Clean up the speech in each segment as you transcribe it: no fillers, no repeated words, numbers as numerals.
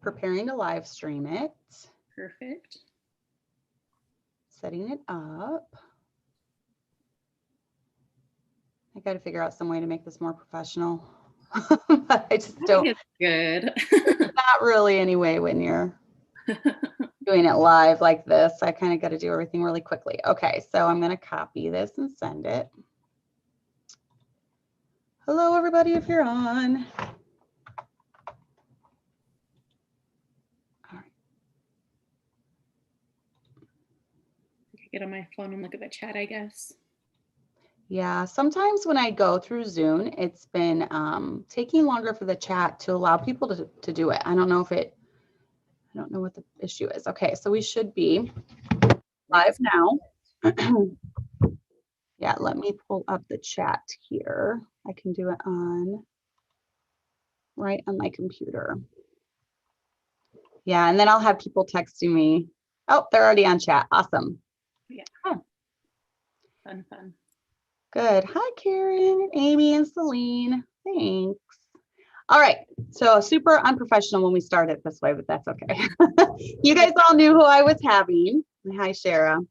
preparing to live stream it. Perfect. Setting it up. I got to figure out some way to make this more professional. But I just don't. It's good. Not really anyway when you're doing it live like this. I kind of got to do everything really quickly. Okay, so I'm going to copy this and send it. Hello, everybody, if you're on. All right. I could get on my phone and look at the chat, I guess. Yeah, sometimes when I go through Zoom, it's been taking longer for the chat to allow people to do it. I don't know what the issue is. Okay, so we should be live now. Yeah, let me pull up the chat here. I can do it right on my computer. Yeah, and then I'll have people texting me. Oh, they're already on chat. Awesome. Yeah. Huh. Fun. Good. Hi, Karen, Amy, and Celine. Thanks. All right. So super unprofessional when we started this way, but that's okay. You guys all knew who I was having. Hi, Shara.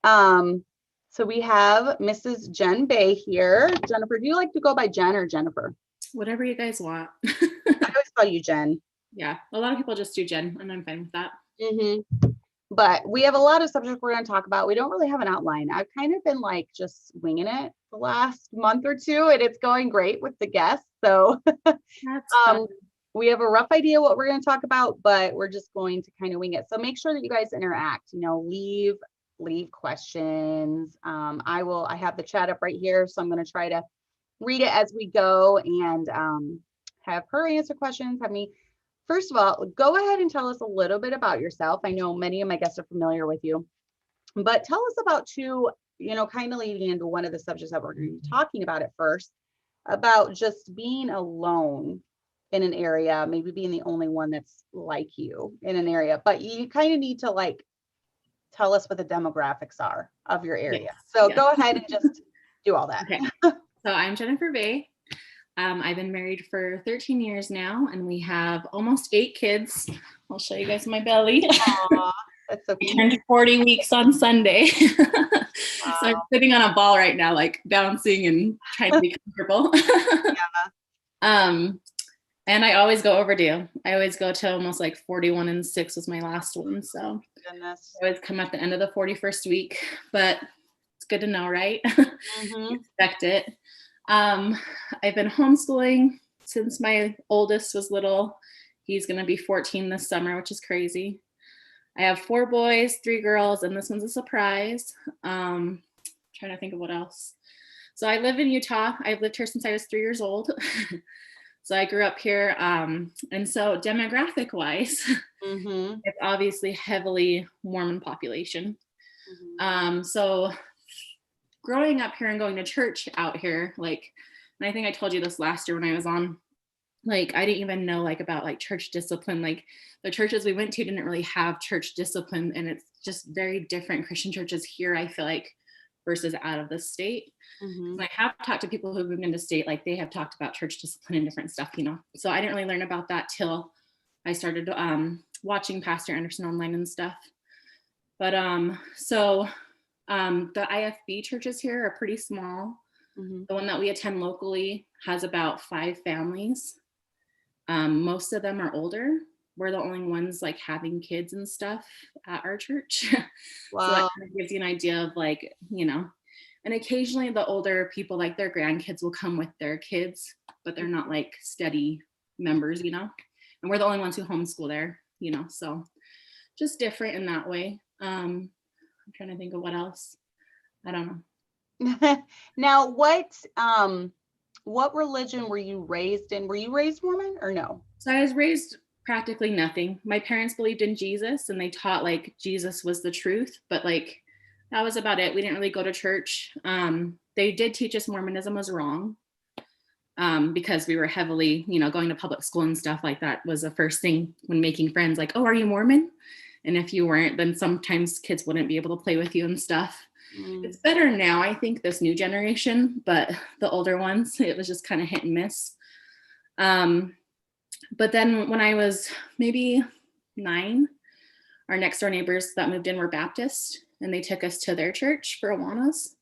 So we have Mrs. Jen Bay here. Jennifer, do you like to go by Jen or Jennifer? Whatever you guys want. I always call you Jen. Yeah, a lot of people just do Jen, and I'm fine with that. Mm-hmm. But we have a lot of subjects we're going to talk about. We don't really have an outline. I've kind of been like just winging it the last month or two, and it's going great with the guests. So we have a rough idea what we're going to talk about, but we're just going to kind of wing it. So make sure that you guys interact, leave questions. I have the chat up right here. So I'm going to try to read it as we go and have her answer questions, have me. First of all, go ahead and tell us a little bit about yourself. I know many of my guests are familiar with you, but tell us about kind of leading into one of the subjects that we're going to be talking about at first, about just being alone in an area, maybe being the only one that's like you in an area, but you kind of need to tell us what the demographics are of your area. Yes. So Go ahead and just do all that. Okay. So I'm Jennifer Bay. I've been married for 13 years now, and we have almost 8 kids. I'll show you guys my belly. Aww, that's so cute. I turned 40 weeks on Sunday. Wow. So I'm sitting on a ball right now, bouncing and trying to be comfortable. Yeah. And I always go overdue. I always go to almost 41 and 6 was my last one. So goodness. I always come at the end of the 41st week, but it's good to know, right? Mm-hmm. Expect it. I've been homeschooling since my oldest was little. He's going to be 14 this summer, which is crazy. I have 4 boys, 3 girls, and this one's a surprise. Trying to think of what else. So I live in Utah. I've lived here since I was 3 years old. So I grew up here. And so demographic wise, mm-hmm. It's obviously heavily Mormon population. Mm-hmm. So growing up here and going to church out here, and I think I told you this last year when I was on, I didn't even know about church discipline. The churches we went to didn't really have church discipline, and it's just very different Christian churches here, I feel like, versus out of the state. Mm-hmm. I have talked to people who moved into state, they have talked about church discipline and different stuff, So I didn't really learn about that till I started watching Pastor Anderson online and stuff. But the IFB churches here are pretty small. Mm-hmm. The one that we attend locally has about 5 families. Most of them are older. We're the only ones having kids and stuff at our church. Wow. So that kind of gives you an idea of and occasionally the older people, their grandkids will come with their kids, but they're not steady members, And we're the only ones who homeschool there, so just different in that way. I'm trying to think of what else. I don't know. Now, what religion were you raised in? Were you raised Mormon or no? So I was raised practically nothing. My parents believed in Jesus, and they taught Jesus was the truth, but that was about it. We didn't really go to church. They did teach us Mormonism was wrong, because we were heavily, going to public school and stuff like that was the first thing when making friends, oh, are you Mormon? And if you weren't, then sometimes kids wouldn't be able to play with you and stuff. Mm. It's better now, I think, this new generation, but the older ones, it was just kind of hit and miss. But then when I was maybe 9, our next door neighbors that moved in were Baptist, and they took us to their church for Awanas.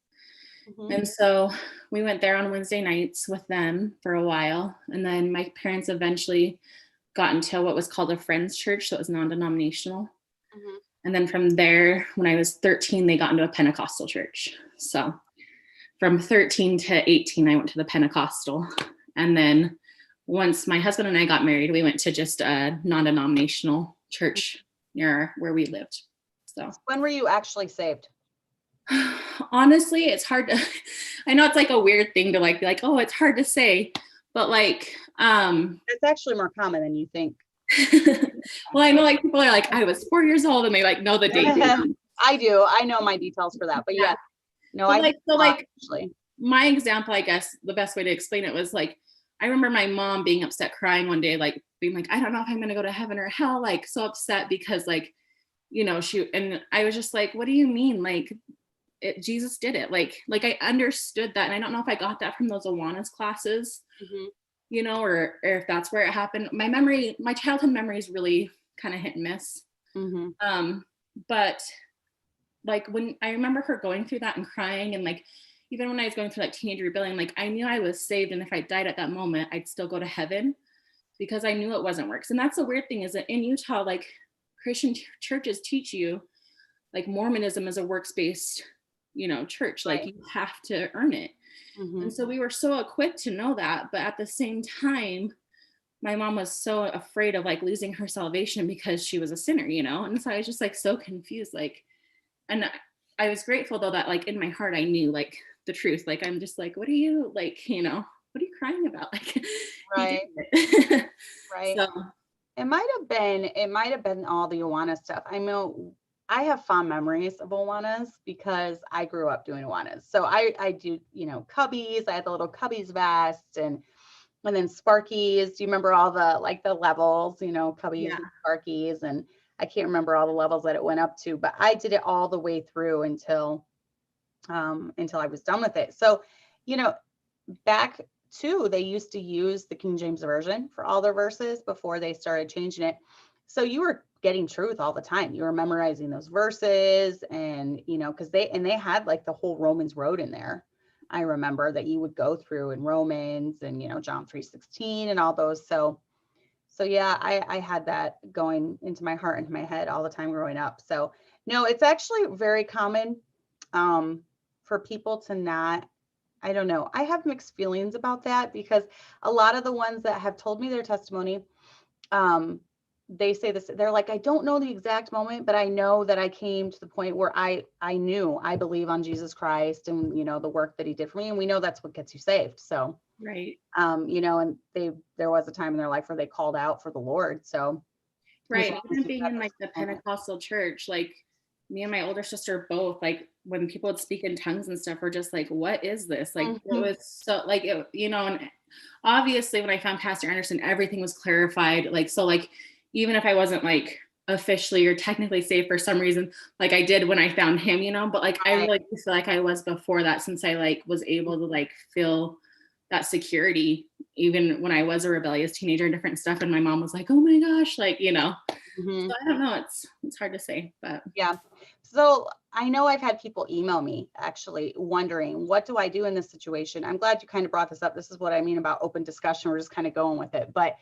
And so we went there on Wednesday nights with them for a while. And then my parents eventually got into what was called a friends church. So it was non-denominational. And then from there, when I was 13, they got into a Pentecostal church. So from 13 to 18, I went to the Pentecostal. And then once my husband and I got married, we went to just a non-denominational church near where we lived. So when were you actually saved? Honestly, it's hard to, I know it's like a weird thing to like be like, oh, it's hard to say, but like, it's actually more common than you think. Well, I know like people are like, I was 4 years old and they like know the date. I do. I know my details for that, but yeah. No, I like, so like actually. My example, I guess the best way to explain it was like, I remember my mom being upset, crying one day, like being like, I don't know if I'm going to go to heaven or hell, like so upset because like, and I was just like, what do you mean? Like Jesus did it. Like I understood that. And I don't know if I got that from those Awanas classes, or if that's where it happened. My childhood memory is really kind of hit and miss. But like when I remember her going through that and crying, and like, even when I was going through like teenage rebellion, like I knew I was saved. And if I died at that moment, I'd still go to heaven because I knew it wasn't works. And that's the weird thing is that in Utah, like Christian churches teach you like Mormonism is a works-based, church, like you have to earn it. And so we were so equipped to know that. But at the same time, my mom was so afraid of like losing her salvation because she was a sinner, And so I was just like so confused, like, and I was grateful though that like in my heart, I knew like the truth. Like, I'm just like, what are you like, what are you crying about? Like, right. Right. So it might have been all the Awana stuff. I know I have fond memories of Awanas because I grew up doing Awanas. So I do, cubbies. I had the little cubbies vest and then Sparkies. Do you remember all the like the levels, cubbies and Sparkies? And I can't remember all the levels that it went up to, but I did it all the way through until I was done with it. So, back too, they used to use the King James Version for all their verses before they started changing it. So you were getting truth all the time. You were memorizing those verses and, because they had like the whole Romans road in there. I remember that you would go through in Romans and, John 3:16 and all those. So yeah, I had that going into my heart, into my head all the time growing up. So no, it's actually very common for people to not, I don't know. I have mixed feelings about that because a lot of the ones that have told me their testimony, they say this, they're like, I don't know the exact moment, but I know that I came to the point where I knew I believe on Jesus Christ and, the work that he did for me. And we know that's what gets you saved. So, right. And there was a time in their life where they called out for the Lord. So, right. Even being in like the Pentecostal church, like me and my older sister both, like when people would speak in tongues and stuff, we're just like, what is this? Like, it was so like, it, and obviously when I found Pastor Anderson, everything was clarified. Like, so like, even if I wasn't like officially or technically saved for some reason, like I did when I found him, but like, I really feel like I was before that, since I like was able to like feel that security, even when I was a rebellious teenager and different stuff. And my mom was like, oh my gosh, like, so I don't know. It's hard to say, but yeah. So I know I've had people email me actually wondering, what do I do in this situation? I'm glad you kind of brought this up. This is what I mean about open discussion. We're just kind of going with it. But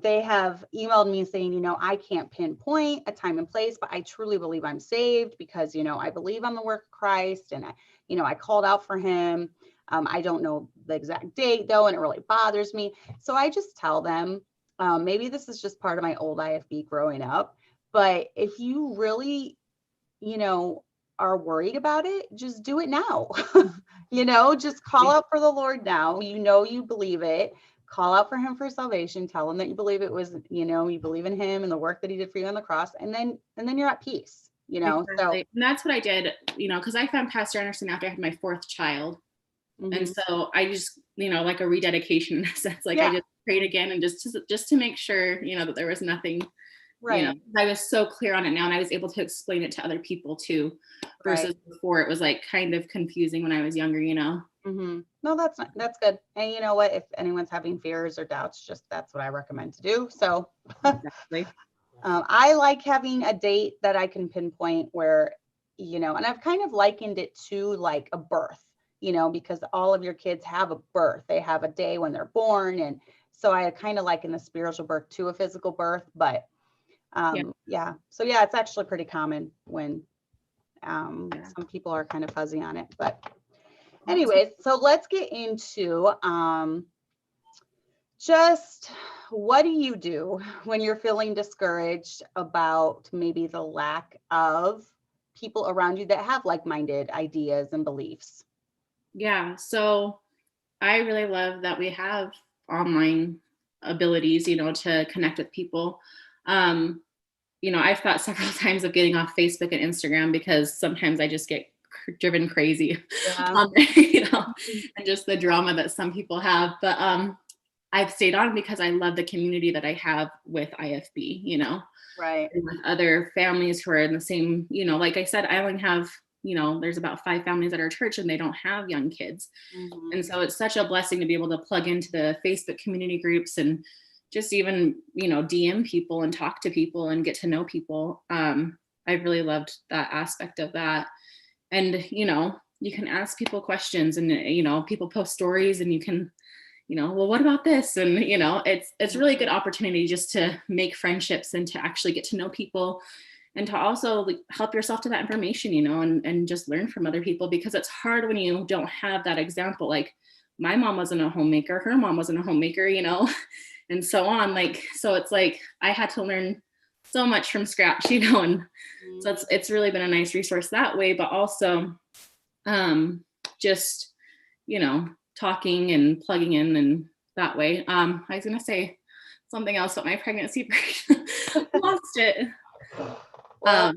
they have emailed me saying, I can't pinpoint a time and place, but I truly believe I'm saved because, I believe on the work of Christ and I called out for him. I don't know the exact date though, and it really bothers me. So I just tell them, maybe this is just part of my old IFB growing up, but if you really, are worried about it, just do it now. Just call out for the Lord now. You believe it. Call out for him for salvation. Tell him that you believe it was, you believe in him and the work that he did for you on the cross, and then you're at peace. Exactly. So and that's what I did, because I found Pastor Anderson after I had my 4th child. And so I just, like a rededication in a sense, like I just prayed again and just to make sure, that there was nothing Right. You know, I was so clear on it now, and I was able to explain it to other people too, versus before it was like kind of confusing when I was younger, you know? Mm-hmm. No, that's good. And you know what? If anyone's having fears or doubts, just that's what I recommend to do. So Exactly. I like having a date that I can pinpoint where, you know, and I've kind of likened it to like a birth, you know, because all of your kids have a birth. They have a day when they're born. And so I kind of liken the spiritual birth to a physical birth. But yeah. So yeah, it's actually pretty common when some people are kind of fuzzy on it. But anyways, so let's get into just what do you do when you're feeling discouraged about maybe the lack of people around you that have like-minded ideas and beliefs? Yeah. So I really love that we have online abilities, you know, to connect with people. You know, I've thought several times of getting off Facebook and Instagram because sometimes I just get driven crazy, Yeah. you know, and just the drama that some people have. But I've stayed on because I love the community that I have with IFB, you know, Right. and with other families who are in the same, you know, like I said, I only have, you know, there's about 5 families at our church and they don't have young kids. Mm-hmm. And so it's such a blessing to be able to plug into the Facebook community groups and just even, you know, DM people and talk to people and get to know people. I've really loved that aspect of that. And, you know, you can ask people questions and, you know, people post stories and you can, you know, well, what about this? And, you know, it's really a good opportunity just to make friendships and to actually get to know people and to also like, help yourself to that information, you know, and just learn from other people, because it's hard when you don't have that example. Like my mom wasn't a homemaker, her mom wasn't a homemaker, you know, and so on. Like, so it's like, I had to learn so much from scratch, you know, and so it's really been a nice resource that way, but also just, you know, talking and plugging in and that way. I was going to say something else about my pregnancy, lost it. Well,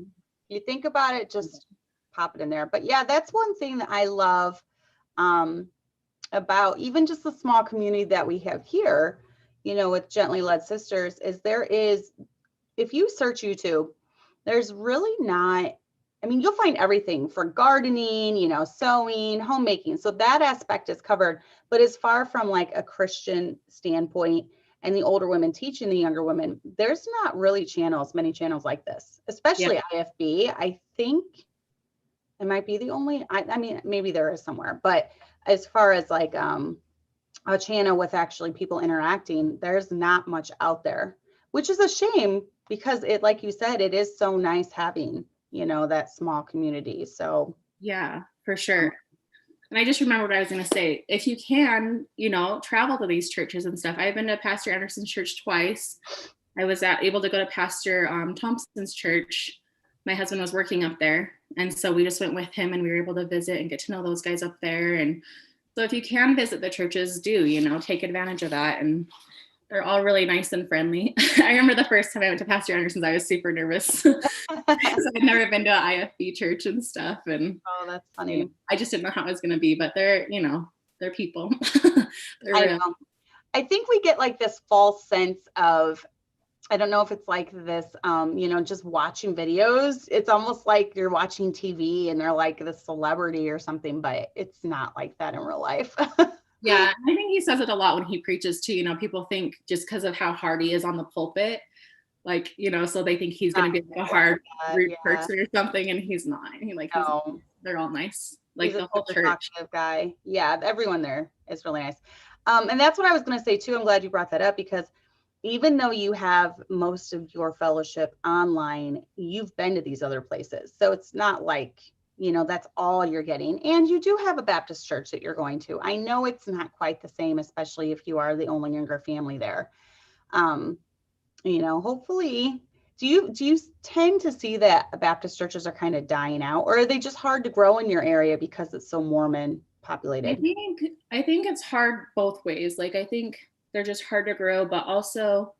you think about it, just pop it in there. But yeah, that's one thing that I love about even just the small community that we have here, you know, with Gently Led Sisters, is if you search YouTube, there's really not, I mean, you'll find everything for gardening, you know, sewing, homemaking. So that aspect is covered, but as far from like a Christian standpoint and the older women teaching the younger women, there's not really many channels like this, especially IFB. I think it might be the only, I mean, maybe there is somewhere, but as far as like a channel with actually people interacting, there's not much out there, which is a shame because it, like you said, it is so nice having, you know, that small community. So yeah, for sure. And I just remembered what I was going to say. If you can, you know, travel to these churches and stuff. I've been to Pastor Anderson's church twice. I was able to go to Pastor Thompson's church. My husband was working up there. And so we just went with him and we were able to visit and get to know those guys up there. And so if you can visit the churches, do, you know, take advantage of that. And they're all really nice and friendly. I remember the first time I went to Pastor Anderson's, I was super nervous because I'd never been to an IFB church and stuff. And oh, that's funny. You know, I just didn't know how it was going to be, but they're, you know, they're people. They're I real. know. I think we get like this false sense of, I don't know if it's like this, you know, just watching videos. It's almost like you're watching TV and they're like the celebrity or something, but it's not like that in real life. Yeah, I think he says it a lot when he preaches too. You know, people think just because of how hard he is on the pulpit, like, you know, so they think he's going to be like a hard, rude person or something, and he's not. They're all nice. Like he's the whole church. Talkative guy. Yeah, everyone there is really nice. And that's what I was going to say too. I'm glad you brought that up because even though you have most of your fellowship online, you've been to these other places. So it's not like, you know, that's all you're getting. And you do have a Baptist church that you're going to. I know it's not quite the same, especially if you are the only younger family there. You know, hopefully, do you tend to see that Baptist churches are kind of dying out, or are they just hard to grow in your area because it's so Mormon populated? I think it's hard both ways. Like, I think they're just hard to grow, but also,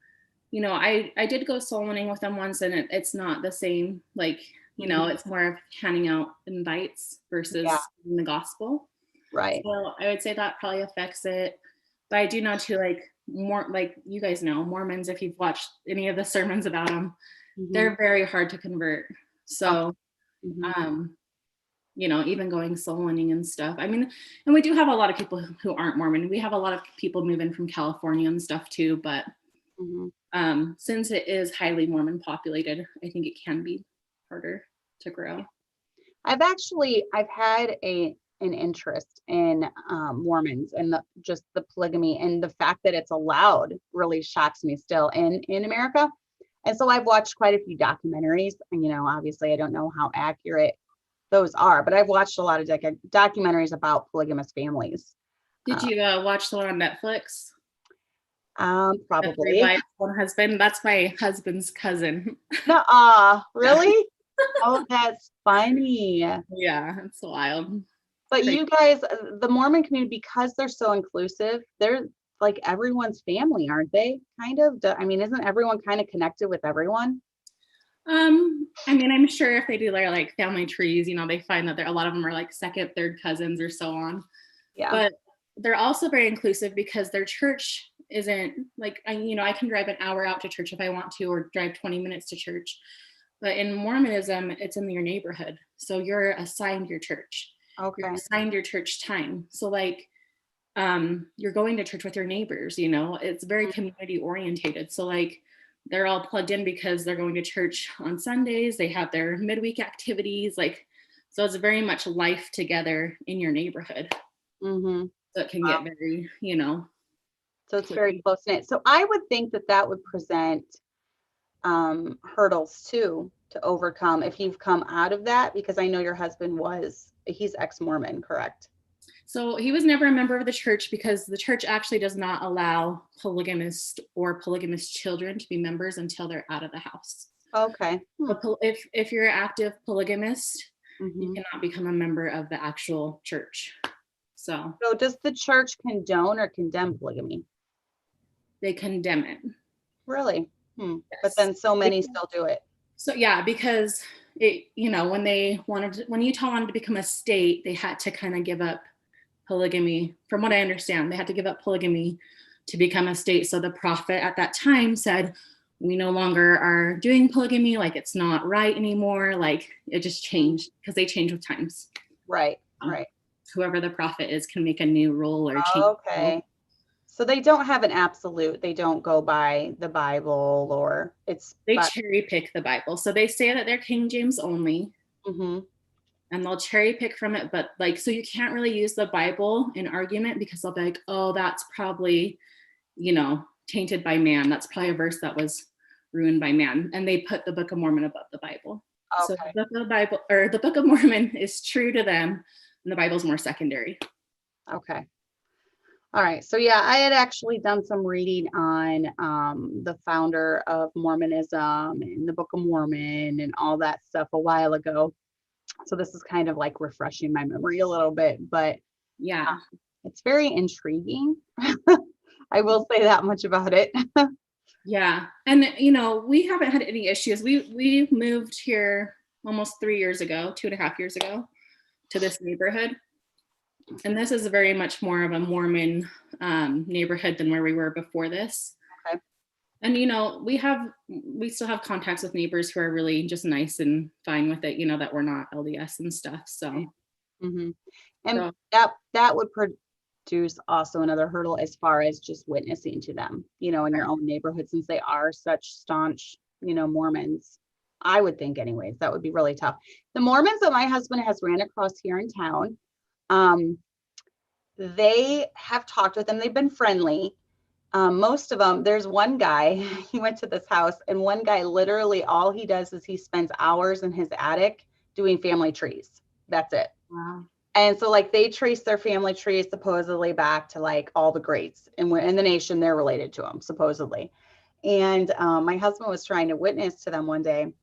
you know, I did go soul winning with them once, and it's not the same. Like, you know, it's more of handing out invites versus the gospel. Right. So I would say that probably affects it. But I do know too, like, more like you guys know Mormons, if you've watched any of the sermons about them, Mhm. they're very hard to convert. So, Mhm. you know, even going soul winning and stuff. I mean, and we do have a lot of people who aren't Mormon. We have a lot of people moving from California and stuff too, but since it is highly Mormon populated, I think it can be harder to grow. I've had an interest in Mormons and just the polygamy, and the fact that it's allowed really shocks me still in America. And so I've watched quite a few documentaries, and obviously I don't know how accurate those are, but I've watched a lot of documentaries about polygamous families. Did you watch the one on Netflix? Probably. One husband. That's my husband's cousin. Nuh-uh, really? Oh, that's funny. Yeah, it's wild. But you guys, the Mormon community, because they're so inclusive, they're like everyone's family, aren't they? Kind of. I mean, isn't everyone kind of connected with everyone? I mean, I'm sure if they do their like family trees, they find that a lot of them are like second, third cousins or so on. Yeah. But they're also very inclusive because their church isn't like, I can drive an hour out to church if I want to, or drive 20 minutes to church. But in Mormonism, it's in your neighborhood. So you're assigned your church. Okay. You're assigned your church time. So like, you're going to church with your neighbors, it's very community orientated. So like, they're all plugged in because they're going to church on Sundays. They have their midweek activities. Like, so it's very much life together in your neighborhood. Mm-hmm. So it can get very, So it's very close knit. So I would think that would present hurdles too to overcome if you've come out of that, because I know your husband he's ex-Mormon, correct? So he was never a member of the church because the church actually does not allow polygamist or polygamous children to be members until they're out of the house. Okay. If you're an active polygamist, you cannot become a member of the actual church. So does the church condone or condemn polygamy? They condemn it. Really? Yes. But then so many still do it. So yeah, because when Utah wanted to become a state, they had to kind of give up polygamy. From what I understand, they had to give up polygamy to become a state. So the prophet at that time said, we no longer are doing polygamy. Like, it's not right anymore. Like, it just changed because they change with times. Right. Right. Whoever the prophet is can make a new rule or change. Okay. So they don't have an absolute. They don't go by the Bible, or they cherry pick the Bible. So they say that they're King James only. And they'll cherry pick from it, but like, so you can't really use the Bible in argument because they'll be like, oh, that's probably, tainted by man. That's probably a verse that was ruined by man. And they put the Book of Mormon above the Bible. Okay. So the Book of Mormon is true to them, and the Bible's more secondary. Okay. All right. So yeah, I had actually done some reading on the founder of Mormonism and the Book of Mormon and all that stuff a while ago. So this is kind of like refreshing my memory a little bit, but yeah, it's very intriguing. I will say that much about it. Yeah. And, we haven't had any issues. We moved here almost 3 years ago, 2.5 years ago, to this neighborhood. And this is very much more of a Mormon neighborhood than where we were before this. Okay. And, we still have contacts with neighbors who are really just nice and fine with it, that we're not LDS and stuff. So, and so, that would produce also another hurdle as far as just witnessing to them, in your own neighborhood, since they are such staunch, Mormons. I would think anyways, that would be really tough. The Mormons that my husband has ran across here in town, they have talked with them. They've been friendly. Most of them, there's one guy, he went to this house, and one guy, literally all he does is he spends hours in his attic doing family trees. That's it. Wow. And so like they trace their family trees supposedly back to like all the greats in the nation. They're related to them supposedly. And my husband was trying to witness to them one day,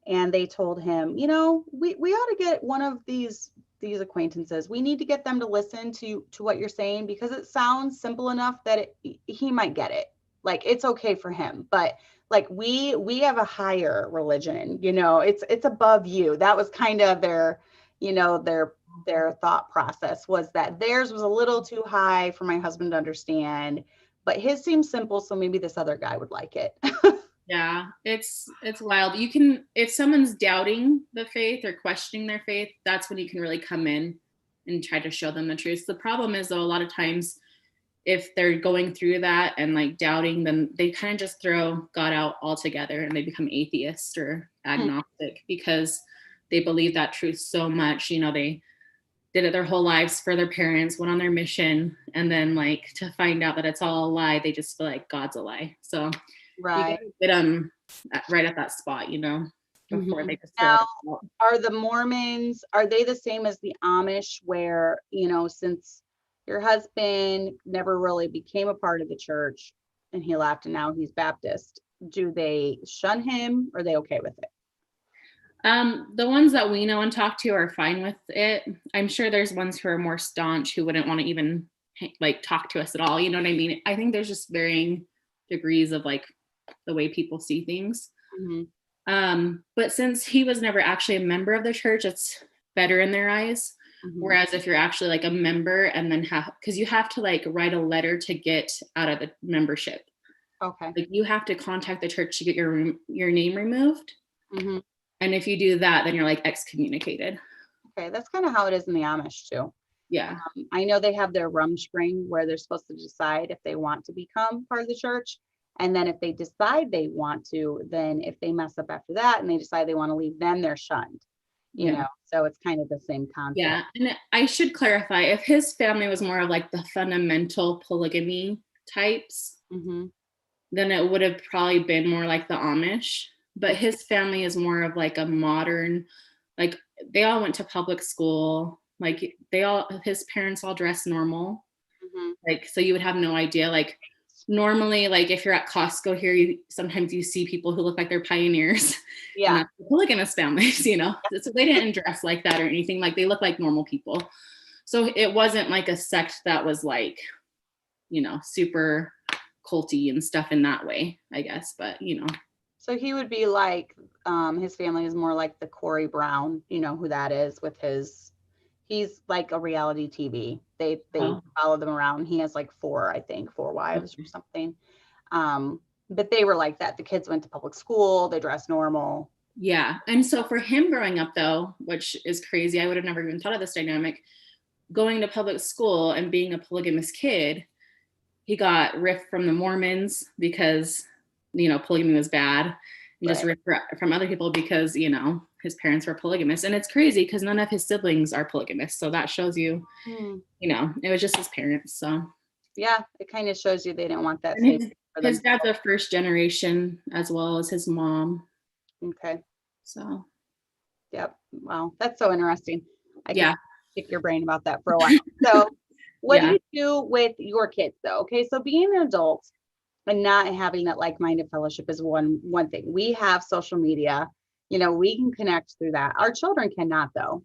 and they told him, we ought to get one of these acquaintances. We need to get them to listen to what you're saying, because it sounds simple enough that he might get it. Like, it's okay for him, but like we have a higher religion, it's above you. That was kind of their thought process, was that theirs was a little too high for my husband to understand, but his seems simple. So maybe this other guy would like it. Yeah, it's wild. You can, if someone's doubting the faith or questioning their faith, that's when you can really come in and try to show them the truth. The problem is, though, a lot of times if they're going through that and like doubting, then they kind of just throw God out altogether and they become atheist or agnostic because they believe that truth so much. You know, they did it their whole lives for their parents, went on their mission, and then like to find out that it's all a lie, they just feel like God's a lie. So Right. you get them right at that spot, you know, before they just now, are the Mormons, are they the same as the Amish where, you know, since your husband never really became a part of the church and he left and now he's Baptist, do they shun him or are they okay with it? The ones that we know and talk to are fine with it. I'm sure there's ones who are more staunch who wouldn't want to even like talk to us at all. You know what I mean? I think there's just varying degrees of like the way people see things. But since he was never actually a member of the church, it's better in their eyes. Whereas if you're actually like a member and then because you have to like write a letter to get out of the membership. Okay. Like you have to contact the church to get your name removed. And if you do that, then you're like excommunicated. Okay, that's kind of how it is in the Amish too. Yeah. I know they have their Rumspring where they're supposed to decide if they want to become part of the church. And then if they decide they want to, then if they mess up after that and they decide they want to leave, then they're shunned, you know? So it's kind of the same concept. Yeah. And I should clarify, if his family was more of like the fundamental polygamy types, then it would have probably been more like the Amish. But his family is more of like a modern, like they all went to public school. Like his parents all dress normal. Like, so you would have no idea. Like normally, like if you're at Costco here, sometimes you see people who look like they're pioneers. Yeah. And that's the polygamous families, you know? So they didn't dress like that or anything. Like they look like normal people. So it wasn't like a sect that was like, you know, super culty and stuff in that way, I guess. But, you know. So he would be like, his family is more like the Corey Brown, you know who that is with he's like a reality TV. They follow them around. He has like four wives or something. But they were like that. The kids went to public school, they dressed normal. Yeah. And so for him growing up though, which is crazy, I would have never even thought of this dynamic, going to public school and being a polygamous kid, he got ripped from the Mormons because, you know, polygamy was bad, and just ripped from other people because, you know, his parents were polygamous. And it's crazy because none of his siblings are polygamous. So that shows you, you know, it was just his parents. So yeah, it kind of shows you they didn't want that. His dad's a first generation as well as his mom. Okay. So. Yep. Wow. That's so interesting. I can pick your brain about that for a while. So what do you do with your kids though? Okay. So being an adult and not having that like-minded fellowship is one thing. We have social media, you know, we can connect through that. Our children cannot though.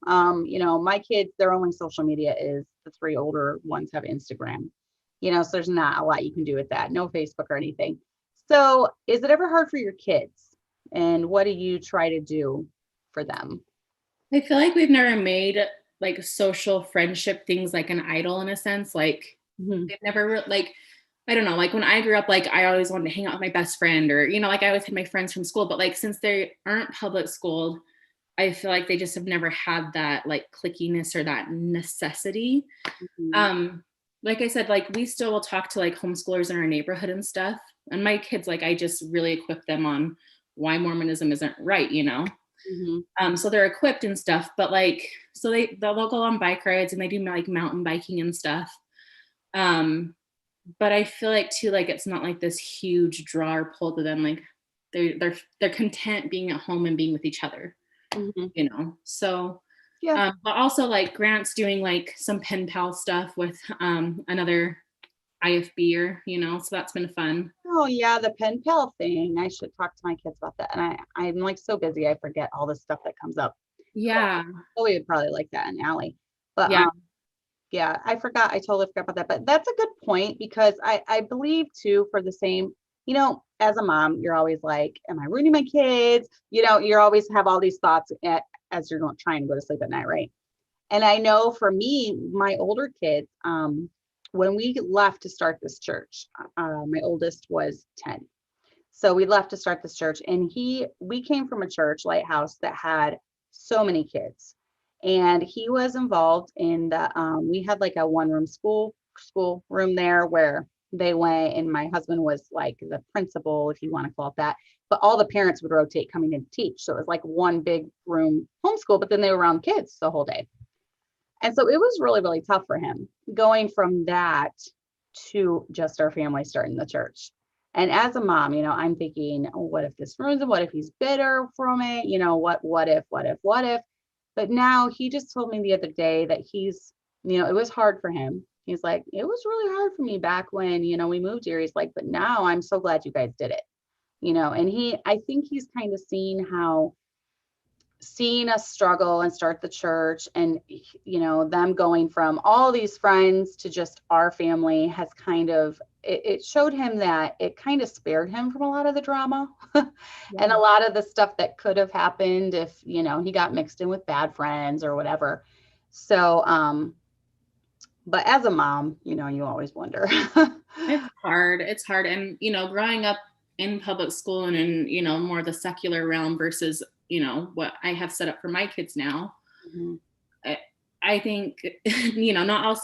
You know, my kids, their only social media is the three older ones have Instagram, you know, so there's not a lot you can do with that. No Facebook or anything. So is it ever hard for your kids? And what do you try to do for them? I feel like we've never made like social friendship things like an idol in a sense. Like they've never like, I don't know, like when I grew up, like I always wanted to hang out with my best friend or, you know, like I always had my friends from school, but like, since they aren't public schooled, I feel like they just have never had that like clickiness or that necessity. Like I said, like we still will talk to like homeschoolers in our neighborhood and stuff. And my kids, like I just really equip them on why Mormonism isn't right, you know? So they're equipped and stuff, but like, so they'll go on bike rides and they do like mountain biking and stuff. But I feel like too, like, it's not like this huge draw or pull to them. Like they're content being at home and being with each other, you know? So, but also like Grant's doing like some pen pal stuff with, another IFBer, you know, so that's been fun. Oh yeah, the pen pal thing. I should talk to my kids about that. And I'm like so busy, I forget all the stuff that comes up. Yeah. So we would probably like that in Allie. But yeah, I totally forgot about that. But that's a good point because I believe too, for the same, you know, as a mom, you're always like, am I ruining my kids? You know, you always have all these thoughts as you're trying to go to sleep at night, right? And I know for me, my older kids, when we left to start this church, my oldest was 10. So we left to start this church, and we came from a church, Lighthouse, that had so many kids. And he was involved in we had like a one-room school room there where they went, and my husband was like the principal, if you want to call it that. But all the parents would rotate coming in to teach. So it was like one big room homeschool, but then they were around kids the whole day. And so it was really, really tough for him going from that to just our family starting the church. And as a mom, I'm thinking, oh, what if this ruins him? What if he's bitter from it? What if? But now he just told me the other day that he's, it was hard for him. He's like, it was really hard for me back when, we moved here. He's like, but now I'm so glad you guys did it, and I think he's kind of seeing us struggle and start the church, and them going from all these friends to just our family has kind of it showed him that it kind of spared him from a lot of the drama and a lot of the stuff that could have happened if he got mixed in with bad friends or whatever. So but as a mom, you always wonder. It's hard. And growing up in public school and in more the secular realm versus what I have set up for my kids now. Mm-hmm. I think not all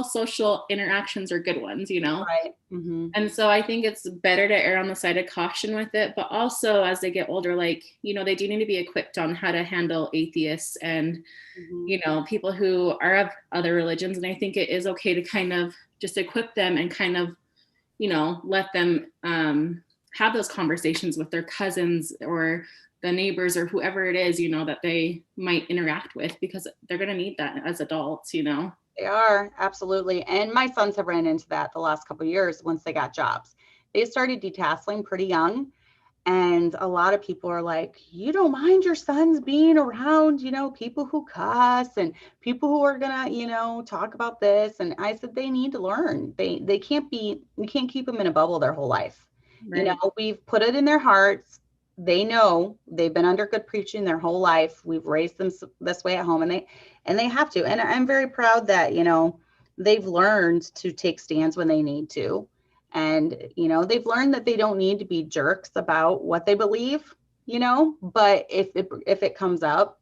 social interactions are good ones, right. Mm-hmm. And so I think it's better to err on the side of caution with it, but also as they get older, like they do need to be equipped on how to handle atheists and mm-hmm. People who are of other religions. And I think it is okay to kind of just equip them and kind of let them have those conversations with their cousins or the neighbors or whoever it is, that they might interact with, because they're going to need that as adults, They are, absolutely. And my sons have ran into that the last couple of years once they got jobs. They started detasseling pretty young. And a lot of people are like, you don't mind your sons being around, people who cuss and people who are going to, talk about this. And I said, they need to learn. We can't keep them in a bubble their whole life. Right. We've put it in their hearts. They know they've been under good preaching their whole life. We've raised them this way at home, and they have to. And I'm very proud that, they've learned to take stands when they need to. And, they've learned that they don't need to be jerks about what they believe, but if it comes up,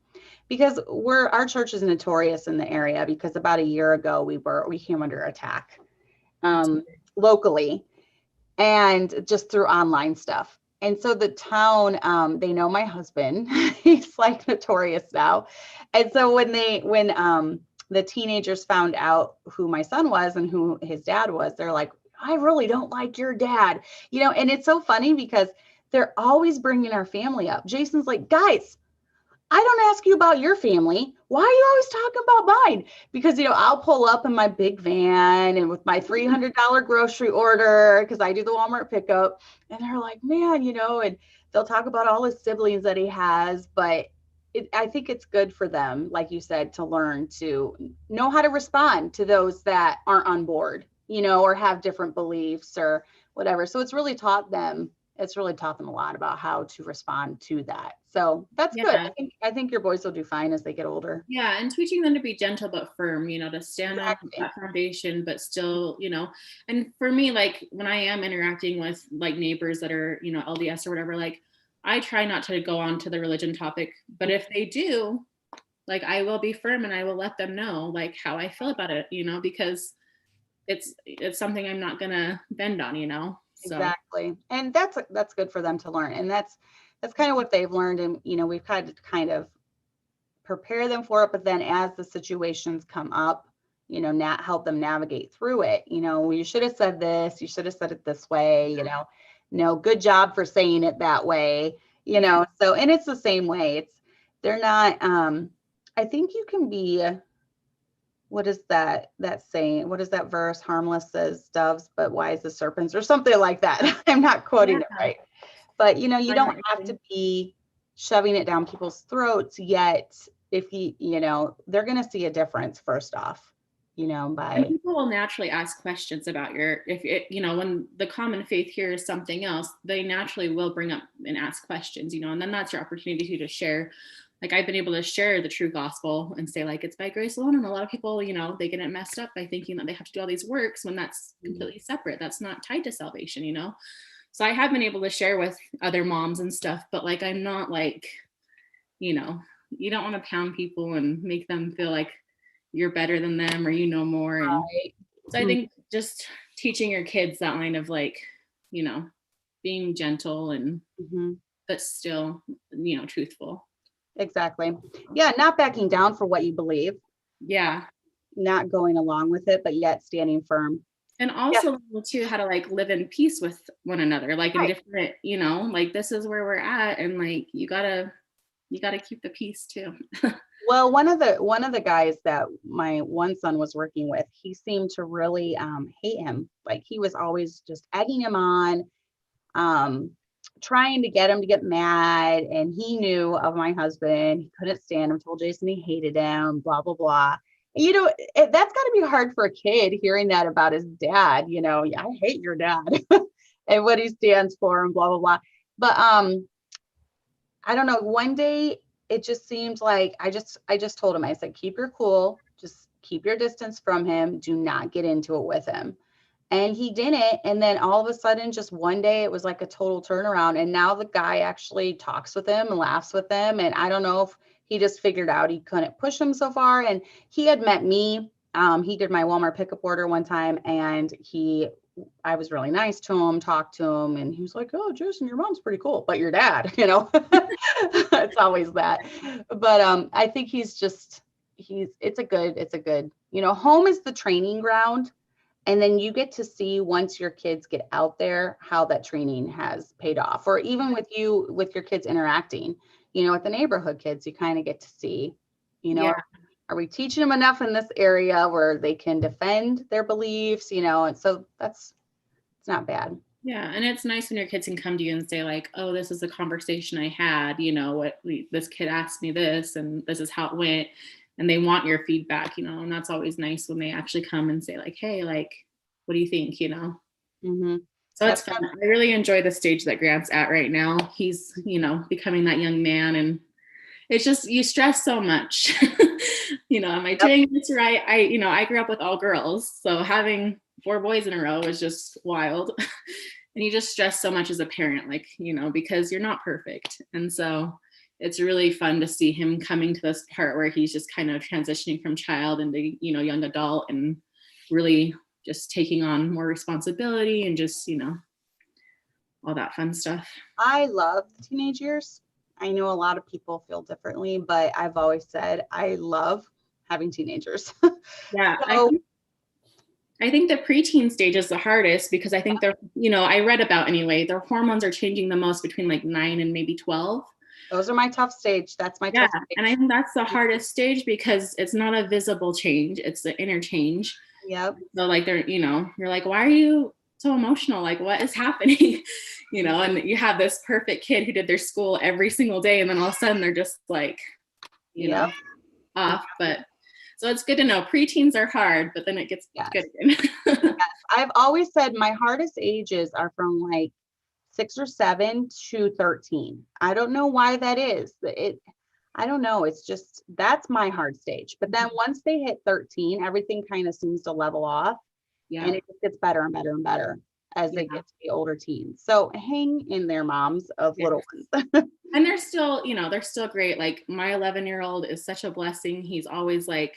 because our church is notorious in the area, because about a year ago we came under attack locally, and just through online stuff. And so the town, they know my husband. He's like notorious now. And so when the teenagers found out who my son was and who his dad was, they're like, I really don't like your dad, and it's so funny because they're always bringing our family up. Jason's like, guys, I don't ask you about your family. Why are you always talking about mine? Because, I'll pull up in my big van and with my $300 grocery order, because I do the Walmart pickup, and they're like, man, and they'll talk about all his siblings that he has. But I think it's good for them, like you said, to learn to know how to respond to those that aren't on board, or have different beliefs or whatever. So it's really taught them a lot about how to respond to that. So that's good. I think your boys will do fine as they get older. Yeah. And teaching them to be gentle but firm, to stand on that foundation, but still, and for me, like when I am interacting with like neighbors that are, LDS or whatever, like I try not to go on to the religion topic, but if they do, like I will be firm and I will let them know like how I feel about it, because it's something I'm not gonna bend on, So. Exactly. And that's good for them to learn. And that's kind of what they've learned. And, we've had to kind of prepare them for it. But then as the situations come up, not help them navigate through it. You should have said this, you should have said it this way, no, good job for saying it that way, so, and it's the same way. They're not, I think you can be, what is that saying? What is that verse? Harmless as doves, but wise as serpents, or something like that. I'm not quoting it right. But, you don't have to be shoving it down people's throats yet. If they're going to see a difference first off, and people will naturally ask questions about when the common faith here is something else, they naturally will bring up and ask questions, and then that's your opportunity to share like I've been able to share the true gospel and say like, it's by grace alone. And a lot of people, you know, they get it messed up by thinking that they have to do all these works when that's completely separate. That's not tied to salvation, you know? So I have been able to share with other moms and stuff, but like, I'm not like, you know, you don't want to pound people and make them feel like you're better than them or you know more. And so I think just teaching your kids that line of like, you know, being gentle and but still, you know, truthful. Exactly. Yeah, not backing down for what you believe. Yeah. Not going along with it, but yet standing firm. And also too, how to like live in peace with one another, like in different, you know, like this is where we're at, and like you gotta keep the peace too. Well, one of the guys that my one son was working with, he seemed to really hate him. Like he was always just egging him on, trying to get him to get mad. And he knew of my husband. He couldn't stand him, told Jason he hated him, blah, blah, blah. You know, that's got to be hard for a kid hearing that about his dad. You know, I hate your dad and what he stands for and blah, blah, blah. But I don't know. One day it just seemed like I just told him, I said, keep your cool, just keep your distance from him. Do not get into it with him. And he didn't. And then all of a sudden, just one day, it was like a total turnaround. And now the guy actually talks with him and laughs with him. And I don't know if he just figured out he couldn't push him so far. And he had met me. He did my Walmart pickup order one time, and I was really nice to him, talked to him, and he was like, "Oh, Jason, your mom's pretty cool, but your dad, you know," it's always that. But I think it's a good, you know, home is the training ground. And then you get to see once your kids get out there, how that training has paid off, or even with your kids interacting, you know, with the neighborhood kids, you kind of get to see, you know, are we teaching them enough in this area where they can defend their beliefs, you know? And so it's not bad. Yeah. And it's nice when your kids can come to you and say like, oh, this is a conversation I had, you know, this kid asked me this and this is how it went. And they want your feedback, you know, and that's always nice when they actually come and say like, hey, like, what do you think, you know? So it's fun. I really enjoy the stage that Grant's at right now. He's, you know, becoming that young man, and it's just, you stress so much, you know, am I doing this right? I grew up with all girls, so having 4 boys in a row was just wild. And you just stress so much as a parent, like, you know, because you're not perfect. And so it's really fun to see him coming to this part where he's just kind of transitioning from child into, you know, young adult, and really just taking on more responsibility and just, you know, all that fun stuff. I love the teenage years. I know a lot of people feel differently, but I've always said I love having teenagers. Yeah. So, I think the preteen stage is the hardest because I think they're, you know, I read about anyway, their hormones are changing the most between like 9 and maybe 12. Those are my tough stage. That's my tough stage. And I think that's the hardest stage because it's not a visible change. It's the interchange. Yep. So like they're, you know, you're like, why are you so emotional? Like what is happening? You know, and you have this perfect kid who did their school every single day. And then all of a sudden they're just like, you know, off. But so it's good to know preteens are hard, but then it gets good again. Yes. I've always said my hardest ages are from like 6 or 7 to 13. I don't know why that is. I don't know. It's just, that's my hard stage. But then once they hit 13, everything kind of seems to level off. Yeah. And it just gets better and better and better as they get to be older teens. So hang in there, moms of little ones. And they're still, you know, they're still great. Like my 11-year-old is such a blessing. He's always like,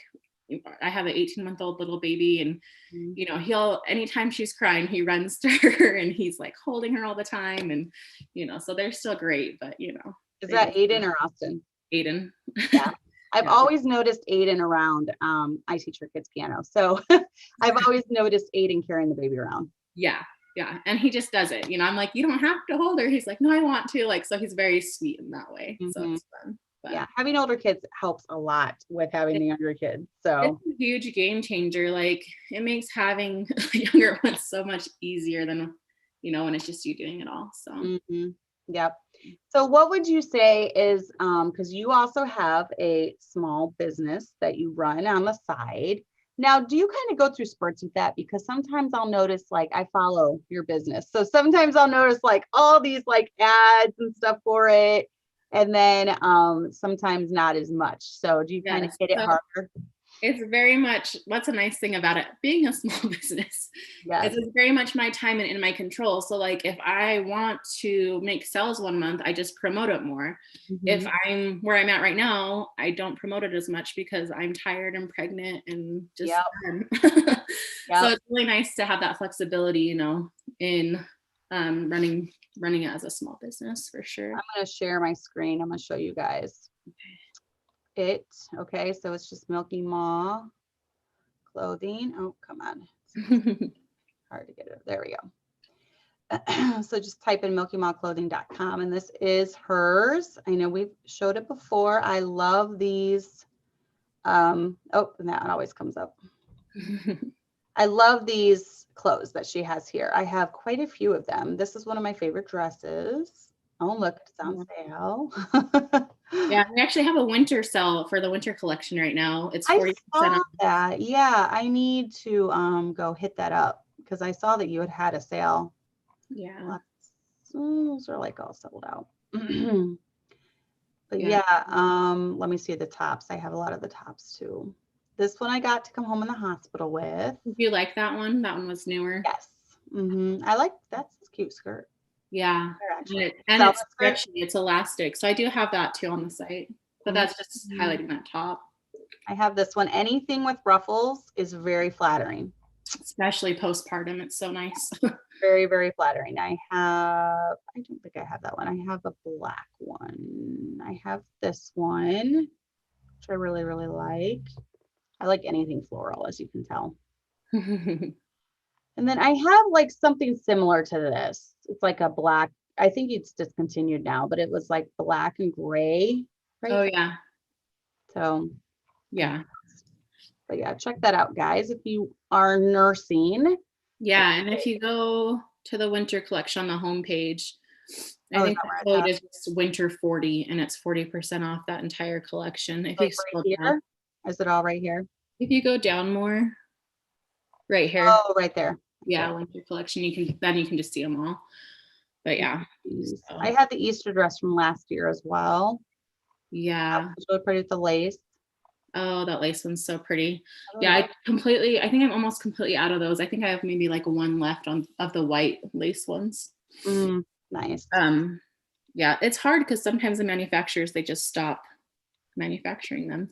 I have an 18-month-old little baby, and you know, anytime she's crying, he runs to her and he's like holding her all the time. And, you know, so they're still great, but you know. Is that Aiden or Austin? Aiden. Yeah. I've always noticed Aiden around. I teach her kids piano. So I've always noticed Aiden carrying the baby around. Yeah. Yeah. And he just does it. You know, I'm like, you don't have to hold her. He's like, no, I want to. Like, so he's very sweet in that way. So it's fun. But yeah, having older kids helps a lot with having the younger kids. So it's a huge game changer. Like it makes having younger ones so much easier than, you know, when it's just you doing it all. So yep. So what would you say is, because you also have a small business that you run on the side. Now, do you kind of go through spurts with that? Because sometimes I'll notice, like, I follow your business. So sometimes I'll notice like all these like ads and stuff for it. And then sometimes not as much. So do you kind of hit it harder? It's very much, what's a nice thing about it being a small business, Yes. it's very much my time and in my control. So like if I want to make sales one month, I just promote it more. If I'm where I'm at right now, I don't promote it as much because I'm tired and pregnant and just done. So it's really nice to have that flexibility, you know, in running it as a small business for sure. I'm going to share my screen. I'm going to show you guys. Okay, so it's just Milky Maw clothing. Oh, come on. Hard to get it. There we go. So just type in milkymawclothing.com, and this is hers. I know we've showed it before. I love these. Oh, and that one always comes up. I love these clothes that she has here. I have quite a few of them. This is one of my favorite dresses. Oh, look, it's on sale. Yeah, we actually have a winter sale for the winter collection right now. It's 40% off. That. Yeah, I need to go hit that up because I saw that you had a sale. Yeah. Those are like all sold out. But yeah, let me see the tops. I have a lot of the tops too. This one I got to come home in the hospital with. Do you like that one? That one was newer. Yes. I like that's a cute skirt. Yeah, and it's stretchy, it's elastic. So I do have that too on the site, but that's just highlighting that top. I have this one. Anything with ruffles is very flattering. Especially postpartum, it's so nice. Very, very flattering. I don't think I have that one. I have a black one. I have this one, which I really, really like. I like anything floral, as you can tell. And then I have like something similar to this. It's like a black, I think it's discontinued now, but it was like black and gray. Right? Oh yeah. So yeah. But yeah, check that out, guys, if you are nursing. Yeah, and if you go to the winter collection on the homepage, I think the code is just winter 40, and it's 40% off that entire collection. If you scroll down, is it all right here? If you go down more, right here. Oh, right there. Yeah, winter collection. You can just see them all. But yeah, so. I had the Easter dress from last year as well. Yeah, it's really pretty with the lace. Oh, that lace one's so pretty. Yeah, I think I'm almost completely out of those. I think I have maybe like one left of the white lace ones. Nice. Yeah, it's hard because sometimes the manufacturers, they just stop manufacturing them,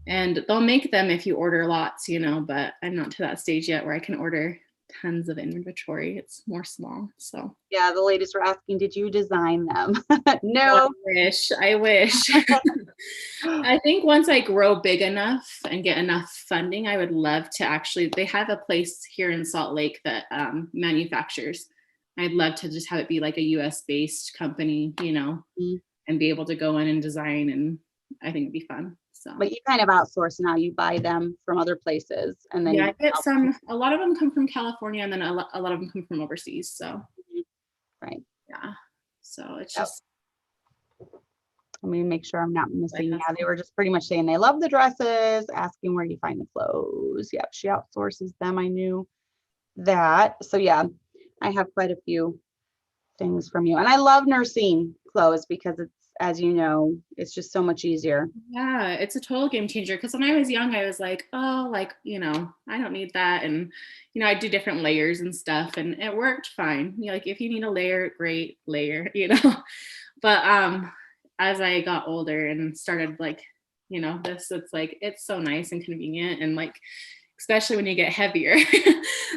and they'll make them if you order lots, you know, but I'm not to that stage yet where I can order tons of inventory. It's more small. So yeah, the ladies were asking, did you design them? No. I wish. I think once I grow big enough and get enough funding, I would love to actually, they have a place here in Salt Lake that manufactures. I'd love to just have it be like a US based company, you know, and be able to go in and design, and I think it'd be fun. So, but you kind of outsource now. You buy them from other places, and then I get some. A lot of them come from California, and then a lot of them come from overseas. So, right, yeah. So it's just. Let me make sure I'm not missing. Yeah, they were just pretty much saying they love the dresses, asking where you find the clothes. Yep, she outsources them. I knew that. So yeah, I have quite a few things from you, and I love nursing clothes because it's, as you know, it's just so much easier. Yeah, it's a total game changer. Because when I was young, I was like, oh, like, you know, I don't need that. And, you know, I do different layers and stuff, and it worked fine. You know, like if you need a layer, great layer, you know. But as I got older and started like, you know, it's like, it's so nice and convenient, and like, especially when you get heavier,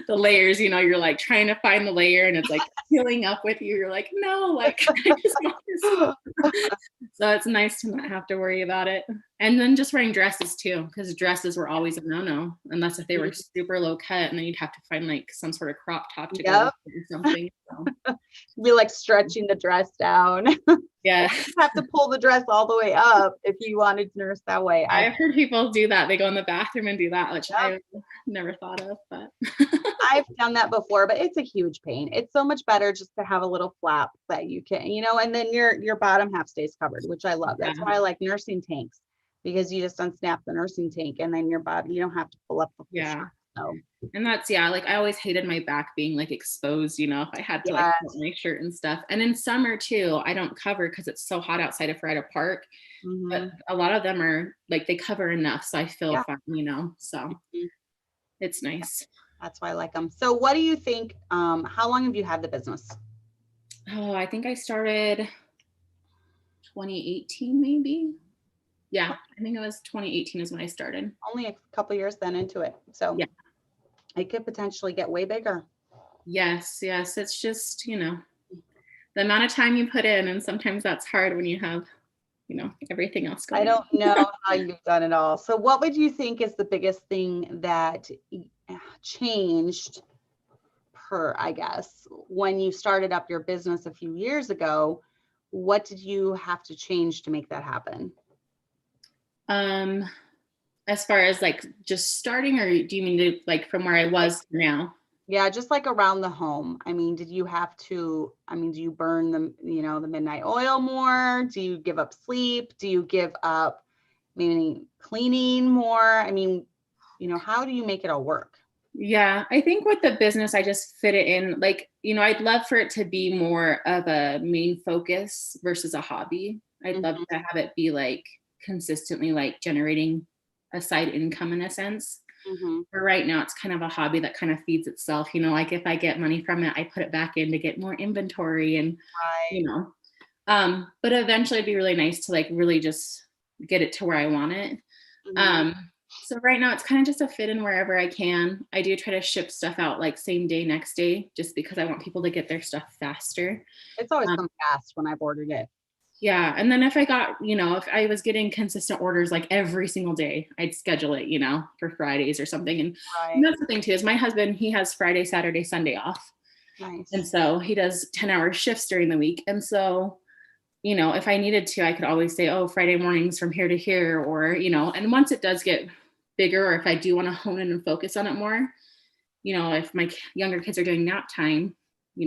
the layers, you know, you're like trying to find the layer and it's like peeling up with you. You're like, no, like, I just want this. So it's nice to not have to worry about it. And then just wearing dresses too, because dresses were always a no-no, unless if they were super low cut, and then you'd have to find like some sort of crop top to go with or something. So. Be like stretching the dress down. Yeah. You have to pull the dress all the way up if you wanted to nurse that way. I've heard people do that. They go in the bathroom and do that, which I've never thought of, but I've done that before, but it's a huge pain. It's so much better just to have a little flap that you can, you know, and then your bottom half stays covered, which I love. That's why I like nursing tanks, because you just unsnap the nursing tank and then your body, you don't have to pull up the So. And that's, yeah, like I always hated my back being like exposed, you know, if I had to like put my shirt and stuff. And in summer too, I don't cover because it's so hot outside if we're at a park. But a lot of them are like, they cover enough. So I feel fine, you know, so it's nice. That's why I like them. So what do you think, how long have you had the business? Oh, I think I started 2018, maybe. Yeah, I think it was 2018 is when I started. Only a couple years then into it. So yeah, it could potentially get way bigger. Yes. It's just, you know, the amount of time you put in, and sometimes that's hard when you have, you know, everything else going on. I don't know how you've done it all. So what would you think is the biggest thing that changed I guess, when you started up your business a few years ago? What did you have to change to make that happen? As far as like just starting, or do you mean to like from where I was to now? Yeah, just like around the home. I mean, did you have to, do you burn the, the midnight oil more? Do you give up sleep? Do you give up maybe cleaning more? I mean, how do you make it all work? Yeah, I think with the business, I just fit it in. Like, I'd love for it to be more of a main focus versus a hobby. I'd love to have it be like consistently like generating a side income in a sense. But right now it's kind of a hobby that kind of feeds itself, like if I get money from it, I put it back in to get more inventory and, but eventually it'd be really nice to like really just get it to where I want it. So right now it's kind of just a fit in wherever I can. I do try to ship stuff out like same day, next day, just because I want people to get their stuff faster. It's always come fast when I've ordered it. Yeah. And then if I got, if I was getting consistent orders like every single day, I'd schedule it, for Fridays or something. And that's the thing too, is my husband, he has Friday, Saturday, Sunday off. Nice. And so he does 10-hour shifts during the week. And so, if I needed to, I could always say, oh, Friday mornings from here to here, or, and once it does get bigger, or if I do want to hone in and focus on it more, if my younger kids are doing nap time,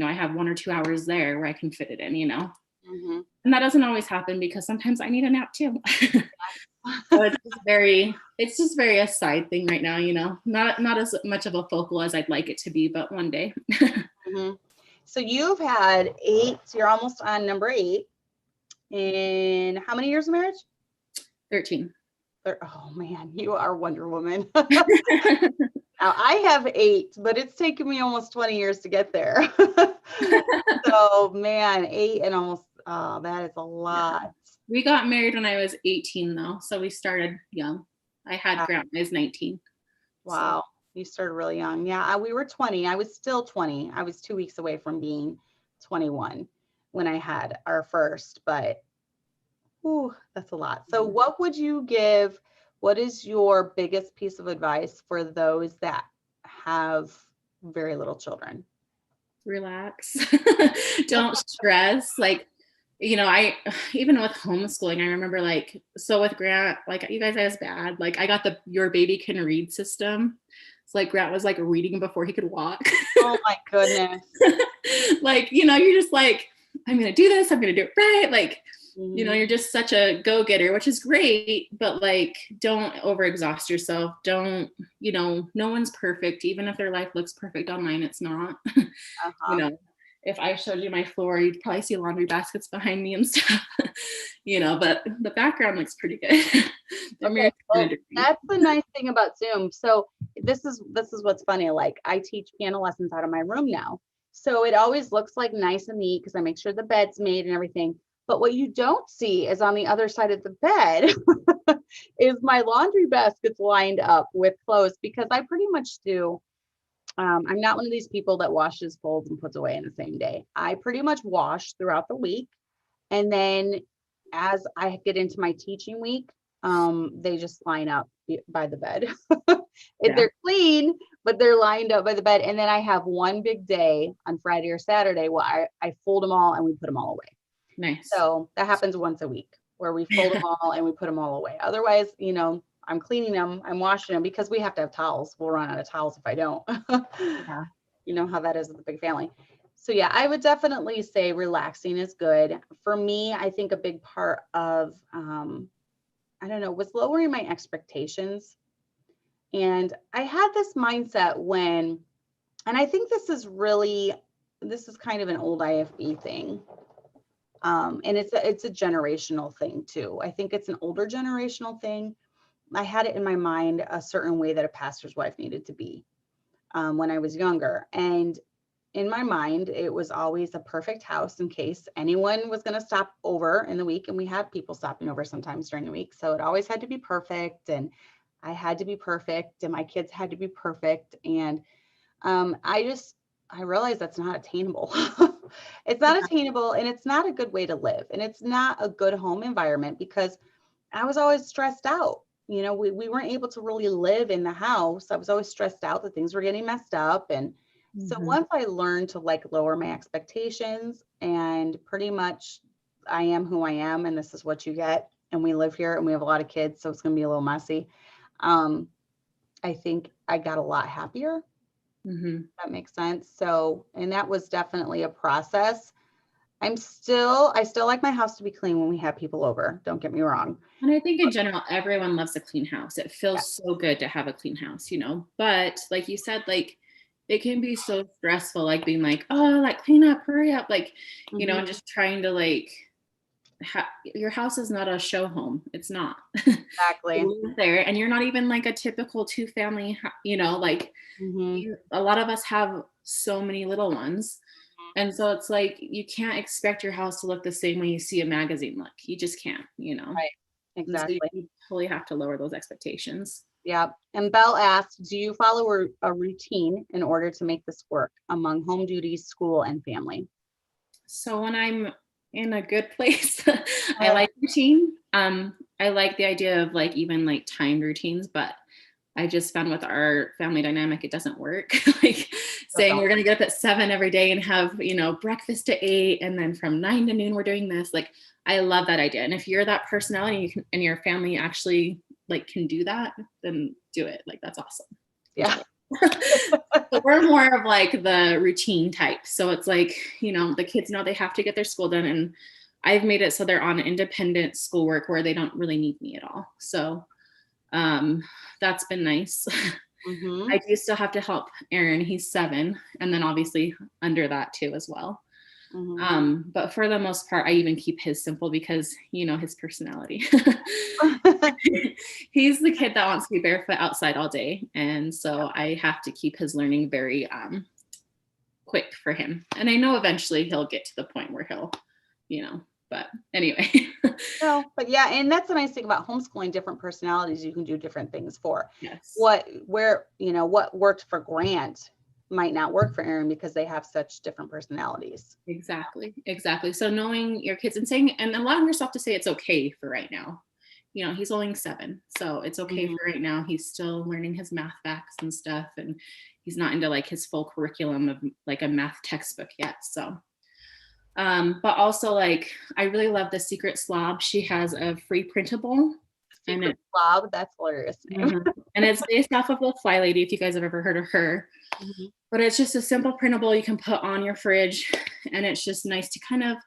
I have 1 or 2 hours there where I can fit it in, and that doesn't always happen because sometimes I need a nap too. So it's just very a side thing right now, not as much of a focal as I'd like it to be, but one day. So you've had 8, so you're almost on number 8. In how many years of marriage? 13. Oh man, you are Wonder Woman. Now I have 8, but it's taken me almost 20 years to get there. So man, 8 and almost, that is a lot. Yeah. We got married when I was 18 though. So we started young. I had Grant when I was 19. Wow. So. You started really young. Yeah, we were 20. I was still 20. I was 2 weeks away from being 21 when I had our first, but that's a lot. So what would you give? What is your biggest piece of advice for those that have very little children? Relax. Don't stress. Like, I, even with homeschooling, I remember like, so with Grant, like you guys, I was bad. Like I got the Your Baby Can Read system. So like Grant was like reading before he could walk. Oh my goodness. Like, you're just like, I'm going to do this. I'm going to do it right. Like, you're just such a go-getter, which is great, but like, don't overexhaust yourself. Don't, no one's perfect. Even if their life looks perfect online, it's not. If I showed you my floor, you'd probably see laundry baskets behind me and stuff, but the background looks pretty good. Okay, well, that's the nice thing about Zoom. So this is what's funny. Like I teach piano lessons out of my room now. So it always looks like nice and neat because I make sure the bed's made and everything. But what you don't see is on the other side of the bed is my laundry baskets lined up with clothes, because I pretty much do. I'm not one of these people that washes, folds, and puts away in the same day. I pretty much wash throughout the week. And then as I get into my teaching week, they just line up by the bed. They're clean, but they're lined up by the bed. And then I have one big day on Friday or Saturday where I fold them all and we put them all away. Nice. So that happens once a week where we fold them all and we put them all away. Otherwise, I'm cleaning them, I'm washing them, because we have to have towels. We'll run out of towels if I don't. Yeah. You know how that is with a big family. So yeah, I would definitely say relaxing is good. For me, I think a big part of, was lowering my expectations. And I had this mindset when, and I think this is kind of an old IFB thing. And it's a generational thing too. I think it's an older generational thing. I had it in my mind a certain way that a pastor's wife needed to be when I was younger. And in my mind, it was always a perfect house in case anyone was going to stop over in the week. And we had people stopping over sometimes during the week. So it always had to be perfect. And I had to be perfect. And my kids had to be perfect. And I realized that's not attainable. It's not attainable, and it's not a good way to live. And it's not a good home environment because I was always stressed out. You know, we weren't able to really live in the house. I was always stressed out that things were getting messed up. And so once I learned to like lower my expectations and pretty much I am who I am and this is what you get. And we live here and we have a lot of kids, so it's going to be a little messy. I think I got a lot happier. That makes sense. So, and that was definitely a process. I still like my house to be clean when we have people over. Don't get me wrong. And I think in general, everyone loves a clean house. It feels so good to have a clean house, you know, but like you said, like it can be so stressful, like being like, oh, like clean up, hurry up. Like, you know, just trying to like, your house is not a show home. It's not. Exactly. You live there and you're not even like a typical 2-family, you know, like a lot of us have so many little ones. And so it's like, you can't expect your house to look the same way you see a magazine look. You just can't, you know? Right. Exactly. So you totally have to lower those expectations. Yeah. And Belle asked, do you follow a routine in order to make this work among home duties, school, and family? So when I'm in a good place, I like routine. I like the idea of like even like timed routines, but I just found with our family dynamic, it doesn't work. Like saying we're going to get up at 7 every day and have, you know, breakfast at 8. And then from 9 to noon, we're doing this. Like, I love that idea. And if you're that personality and your family actually like can do that, then do it. Like, that's awesome. Yeah. But we're more of like the routine type. So it's like, you know, the kids know they have to get their school done. And I've made it so they're on independent schoolwork where they don't really need me at all. So that's been nice. I do still have to help Aaron. He's 7. And then obviously under that too as well. But for the most part, I even keep his simple because, you know, his personality. He's the kid that wants to be barefoot outside all day. And so I have to keep his learning very quick for him. And I know eventually he'll get to the point where he'll, you know, but anyway. No, but yeah, and that's the nice thing about homeschooling. Different personalities you can do different things for. Yes. What worked for Grant might not work for Aaron because they have such different personalities. Exactly. So knowing your kids and saying, and allowing yourself to say it's okay for right now. You know, he's only 7, so it's okay for right now. He's still learning his math facts and stuff, and he's not into like his full curriculum of like a math textbook yet. So but also like I really love the Secret Slob. She has a free printable. Secret Slob, that's hilarious name. And it's based off of the Fly Lady, if you guys have ever heard of her. But it's just a simple printable you can put on your fridge, and it's just nice to kind of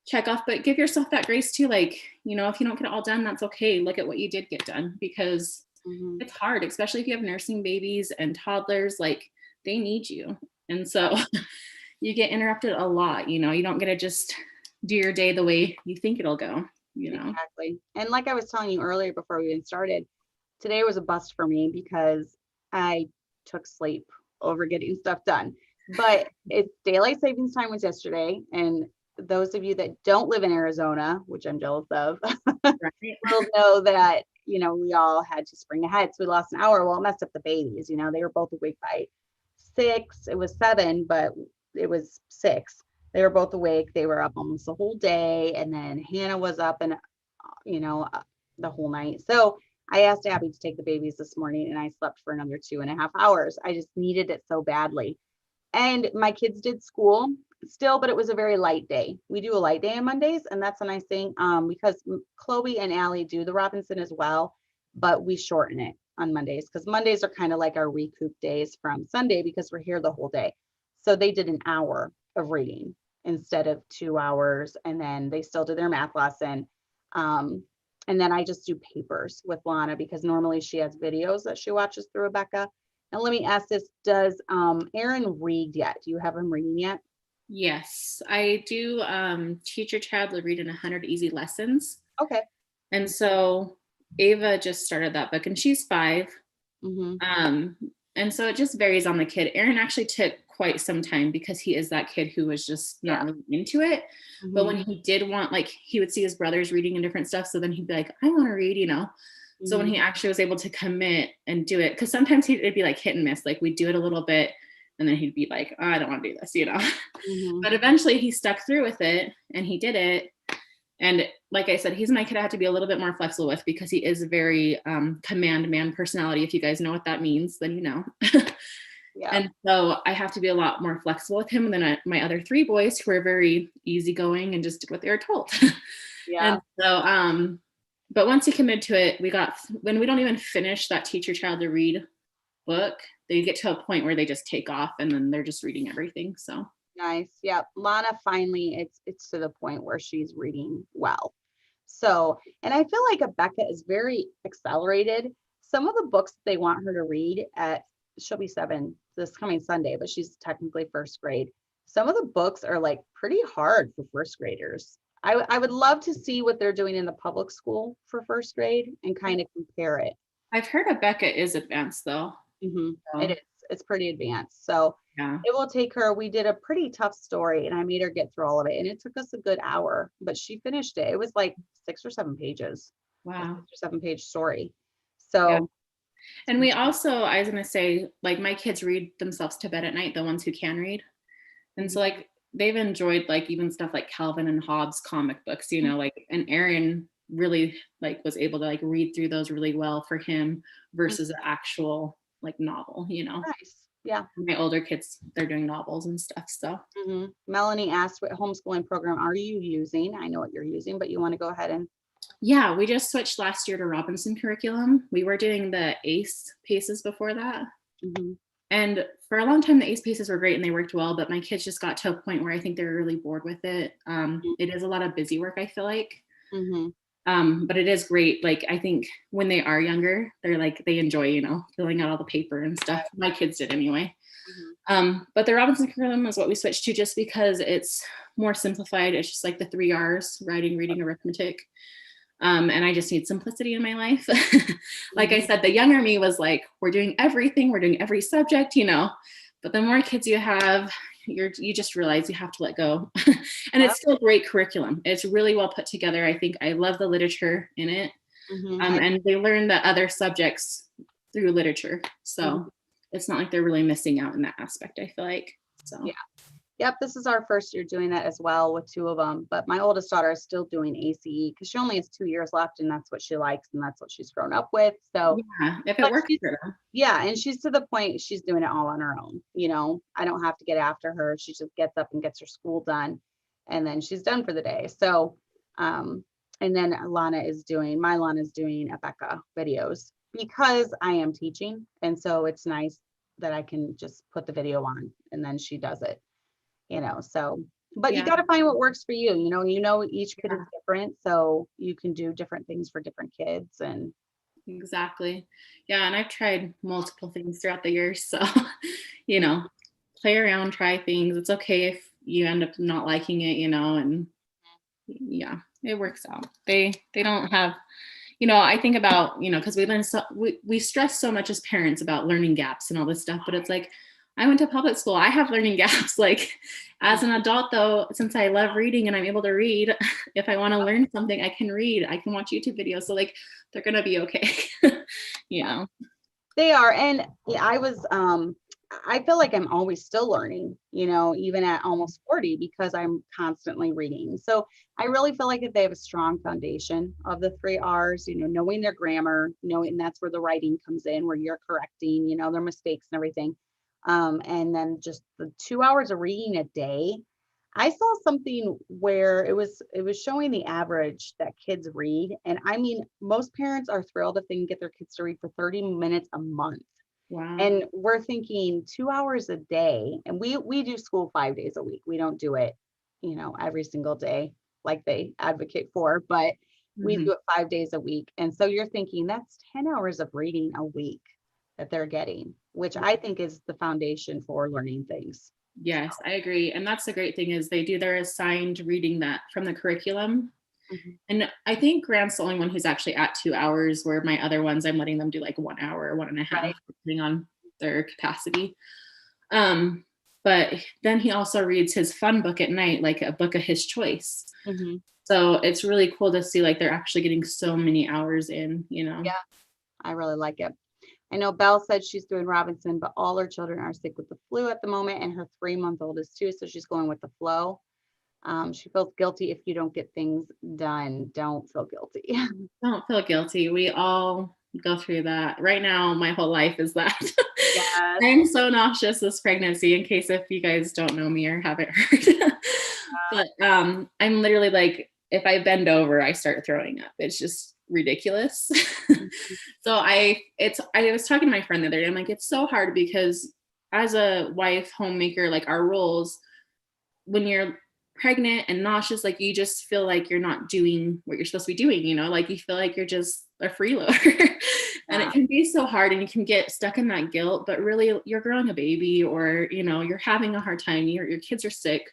check off, but give yourself that grace too. Like, you know, if you don't get it all done, that's okay. Look at what you did get done, because it's hard, especially if you have nursing babies and toddlers, like they need you. And so you get interrupted a lot, you know, you don't get to just do your day the way you think it'll go, you know? Exactly. And like I was telling you earlier before we even started, today was a bust for me because I took sleep over getting stuff done. But it's daylight savings time was yesterday, and those of you that don't live in Arizona, which I'm jealous of, will know that, you know, we all had to spring ahead. So we lost an hour. Well, it messed up the babies. You know, they were both awake by 6. It was 7, but it was 6. They were both awake. They were up almost the whole day. And then Hannah was up and, you know, the whole night. So I asked Abby to take the babies this morning, and I slept for another 2.5 hours. I just needed it so badly. And my kids did school still, but it was a very light day. We do a light day on Mondays, and that's a nice thing because Chloe and Allie do the Robinson as well, but we shorten it on Mondays because Mondays are kind of like our recoup days from Sunday because we're here the whole day. So they did an hour of reading instead of 2 hours, and then they still did their math lesson. And then I just do papers with Lana because normally she has videos that she watches through Rebecca. And let me ask this, does Aaron read yet? Do you have him reading yet? Yes, I do teach your child to read in 100 easy lessons. Okay. And so Ava just started that book and she's 5. And so it just varies on the kid. Aaron actually took quite some time because he is that kid who was just not really into it. But when he did want, like, he would see his brothers reading and different stuff. So then he'd be like, I want to read, you know? So when he actually was able to commit and do it, because sometimes it'd be like hit and miss. Like we'd do it a little bit and then he'd be like, oh, I don't want to do this, you know? But eventually he stuck through with it and he did it. And like I said, he's my kid I have to be a little bit more flexible with because he is a very command man personality. If you guys know what that means, then you know. And so I have to be a lot more flexible with him than my other 3 boys who are very easygoing and just did what they were told. And so, but once he committed to it, when we don't even finish that Teach Your Child to Read book, they get to a point where they just take off and then they're just reading everything. So. Nice. Yeah. Lana finally, it's to the point where she's reading well. So, and I feel like Rebecca is very accelerated. Some of the books they want her to read she'll be 7 this coming Sunday, but she's technically 1st grade. Some of the books are like pretty hard for 1st graders. I would love to see what they're doing in the public school for 1st grade and kind of compare it. I've heard Rebecca is advanced though. So. It is. It's pretty advanced. So it will take her. We did a pretty tough story and I made her get through all of it. And it took us a good hour, but she finished it. It was like 6 or 7 pages. Wow. 6 or 7 page story. So. And we also, I was going to say, like my kids read themselves to bed at night, the ones who can read. And so like they've enjoyed like even stuff like Calvin and Hobbes comic books, you know, like, and Aaron really like was able to like read through those really well for him versus an actual like novel, you know. Nice. Yeah. My older kids, they're doing novels and stuff. So Melanie asked, what homeschooling program are you using? I know what you're using, but you want to go ahead and. Yeah, we just switched last year to Robinson curriculum. We were doing the ACE paces before that. And for a long time, the ACE paces were great and they worked well, but my kids just got to a point where I think they were really bored with it. It is a lot of busy work, I feel like. But it is great. Like, I think when they are younger, they're like, they enjoy, you know, filling out all the paper and stuff. My kids did anyway. But the Robinson curriculum is what we switched to just because it's more simplified. It's just like the 3 R's, writing, reading, arithmetic. And I just need simplicity in my life. Like I said, the younger me was like, we're doing everything. We're doing every subject, you know, but the more kids you have, you just realize you have to let go. And it's still great curriculum. It's really well put together. I think I love the literature in it. And they learn the other subjects through literature. So it's not like they're really missing out in that aspect, I feel like. So Yep, this is our 1st year doing that as well with 2 of them. But my oldest daughter is still doing ACE because she only has 2 years left and that's what she likes and that's what she's grown up with. So if it works for her. Yeah, and she's to the point she's doing it all on her own. You know, I don't have to get after her. She just gets up and gets her school done and then she's done for the day. So and then Lana's doing Rebecca videos because I am teaching. And so it's nice that I can just put the video on and then she does it. You know, so, but you got to find what works for you. You know, each kid is different. So you can do different things for different kids and. Exactly. Yeah. And I've tried multiple things throughout the years. So, you know, play around, try things. It's okay if you end up not liking it, you know, and yeah, it works out. They don't have, you know, I think about, you know, because we stress so much as parents about learning gaps and all this stuff, but it's like, I went to public school. I have learning gaps. Like as an adult though, since I love reading and I'm able to read, if I want to learn something, I can read, I can watch YouTube videos. So like, they're going to be okay. You know, they are. And I feel like I'm always still learning, you know, even at almost 40, because I'm constantly reading. So I really feel like if they have a strong foundation of the 3 R's, you know, knowing their grammar, and that's where the writing comes in, where you're correcting, you know, their mistakes and everything. And then just the 2 hours of reading a day. I saw something where it was showing the average that kids read. And I mean, most parents are thrilled if they can get their kids to read for 30 minutes a month. Wow. And we're thinking 2 hours a day. And we do school 5 days a week. We don't do it, you know, every single day like they advocate for. But We do it 5 days a week. And so you're thinking that's 10 hours of reading a week that they're getting, which I think is the foundation for learning things. Yes, I agree. And that's the great thing is they do their assigned reading that from the curriculum. And I think Grant's the only one who's actually at 2 hours, where my other ones, I'm letting them do like 1 hour, 1.5, Right. depending on their capacity. But then he also reads his fun book at night, like a book of his choice. So it's really cool to see like they're actually getting so many hours in, you know? Yeah, I really like it. I know Belle said she's doing Robinson, but all her children are sick with the flu at the moment, and her 3-month-old is too. So she's going with the flow. She feels guilty if you don't get things done. Don't feel guilty. Don't feel guilty. We all go through that. Right now, my whole life is that. Yes. I'm so nauseous this pregnancy, in case if you guys don't know me or haven't heard. But I'm literally like, if I bend over, I start throwing up. It's just ridiculous. So I was talking to my friend the other day. I'm like, it's so hard because as a wife, homemaker, like our roles, when you're pregnant and nauseous, like you just feel like you're not doing what you're supposed to be doing, you know, like you feel like you're just a freeloader. And it can be so hard, and you can get stuck in that guilt, but really you're growing a baby, or, you know, you're having a hard time, your kids are sick.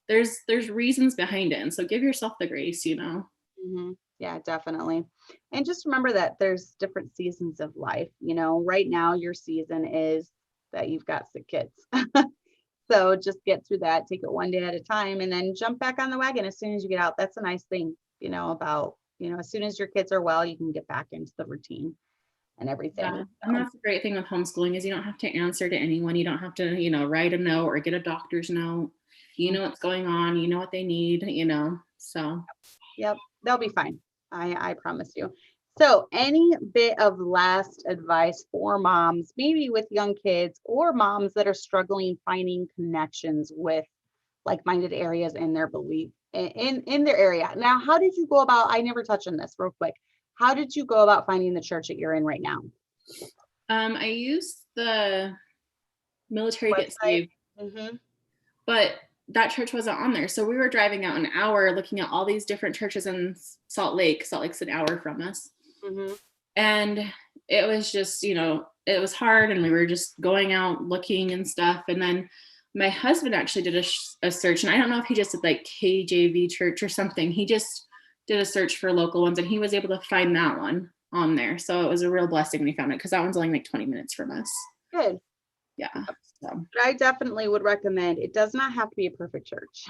There's reasons behind it. And so give yourself the grace, you know? Yeah, definitely. And just remember that there's different seasons of life. You know, right now your season is that you've got sick kids. So just get through that, take it one day at a time, and then jump back on the wagon as soon as you get out. That's a nice thing, you know, about, you know, as soon as your kids are well, you can get back into the routine and everything. Yeah. And that's the great thing with homeschooling is you don't have to answer to anyone. You don't have to, you know, write a note or get a doctor's note. You know what's going on, you know what they need, you know, so. Yep, they'll be fine. I promise you. So any bit of last advice for moms, maybe with young kids or moms that are struggling finding connections with like-minded areas in their belief in their area. Now, how did you go about, I never touched on this real quick. How did you go about finding the church that you're in right now? I used the military get saved, but that church wasn't on there. So we were driving out an hour looking at all these different churches in Salt Lake's an hour from us. And it was just, you know, it was hard, and we were just going out looking and stuff. And then my husband actually did a search, and I don't know if he just did like KJV church or something. He just did a search for local ones, and he was able to find that one on there. So it was a real blessing when he found it, because that one's only like 20 minutes from us. Good. Yeah. So. I definitely would recommend, it does not have to be a perfect church.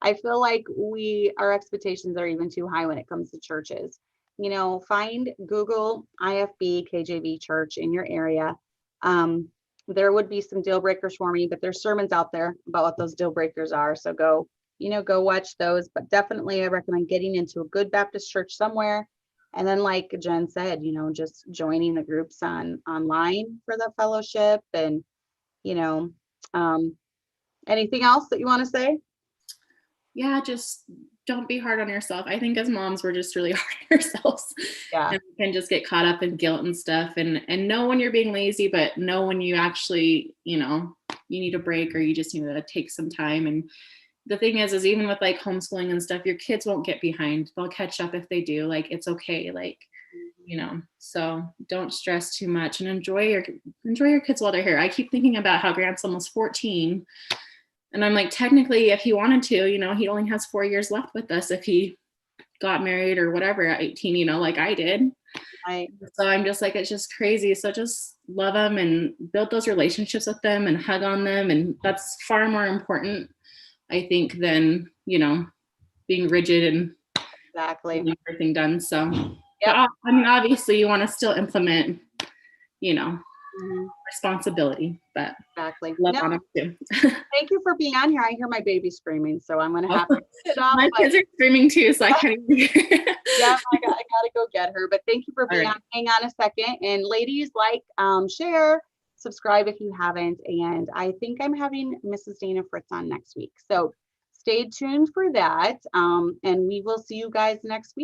I feel like our expectations are even too high when it comes to churches. You know, Google IFB KJV church in your area. There would be some deal breakers for me, but there's sermons out there about what those deal breakers are. So go watch those. But definitely I recommend getting into a good Baptist church somewhere. And then like Jen said, you know, just joining the groups online for the fellowship. And, you know, anything else that you want to say? Yeah, just don't be hard on yourself. I think as moms, we're just really hard on ourselves. Yeah. And we can just get caught up in guilt and stuff, and know when you're being lazy, but know when you actually, you know, you need a break, or you just need to take some time. And the thing is even with like homeschooling and stuff, your kids won't get behind. They'll catch up if they do. Like, it's okay. Like, you know, so don't stress too much, and enjoy your kids while they're here. I keep thinking about how Grant's almost 14. And I'm like, technically, if he wanted to, you know, he only has 4 years left with us if he got married or whatever at 18, you know, like I did. So I'm just like, it's just crazy. So just love them and build those relationships with them and hug on them. And that's far more important, I think, than, you know, being rigid and getting everything done. So, I mean, obviously you want to still implement, you know, responsibility, but love on them too. Thank you for being on here. I hear my baby screaming, so I'm gonna have to sit off. My kids are screaming too, so I can't even hear. Yeah, I gotta go get her. But thank you for being on. Hang on a second. And ladies, like, share, subscribe if you haven't. And I think I'm having Mrs. Dana Fritz on next week. So stay tuned for that. And we will see you guys next week.